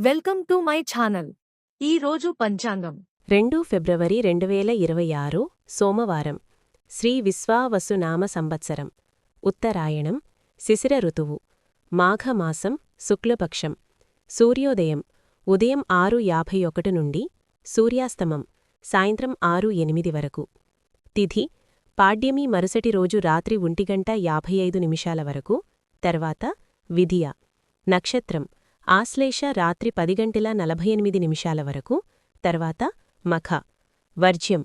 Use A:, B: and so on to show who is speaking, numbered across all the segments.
A: Welcome to my channel. ఈ రోజు పంచాంగం
B: 2 ఫిబ్రవరి 2026 సోమవారం శ్రీ విశ్వావసునామ సంవత్సరం ఉత్తరాయణం శిశిర ఋతువు మాఘమాసం శుక్లపక్షం సూర్యోదయం ఉదయం 6:51 నుండి సూర్యాస్తమం సాయంత్రం 6:08 వరకు తిథి పాడ్యమి మరుసటి రోజు రాత్రి 1:55 వరకు తర్వాత విధియ నక్షత్రం ఆశ్లేష రాత్రి 10:48 వరకు తర్వాత మఖ వర్జ్యం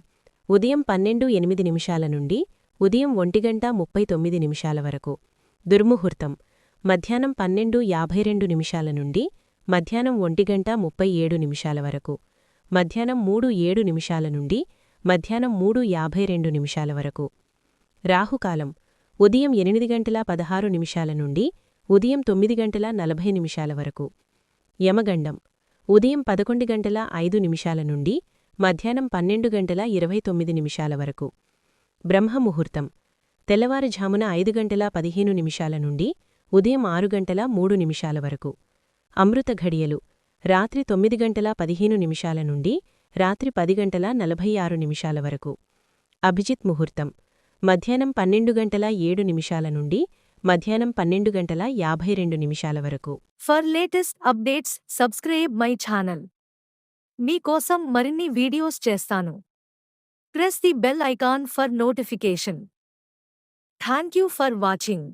B: ఉదయం 12:08 నుండి ఉదయం 1:39 వరకు దుర్ముహూర్తం మధ్యాహ్నం 12:52 నుండి మధ్యాహ్నం 1:37 వరకు మధ్యాహ్నం 3:07 నుండి మధ్యాహ్నం 3:52 వరకు రాహుకాలం ఉదయం 8:16 నుండి ఉదయం 9:40 వరకు యమగండం ఉదయం 11:05 నుండి మధ్యాహ్నం 12:29 వరకు బ్రహ్మముహూర్తం తెల్లవారుఝామున 5:15 నుండి ఉదయం 6:03 వరకు అమృత ఘడియలు రాత్రి 9:15 నుండి రాత్రి 10:46 వరకు అభిజిత్ ముహూర్తం మధ్యాహ్నం 12:07 నుండి మధ్యాహ్నం 12:52 వరకు
A: for latest updates subscribe my channel. మీకోసం మరిన్ని వీడియోస్ చేస్తాను. Press the bell icon for notification. Thank you for watching.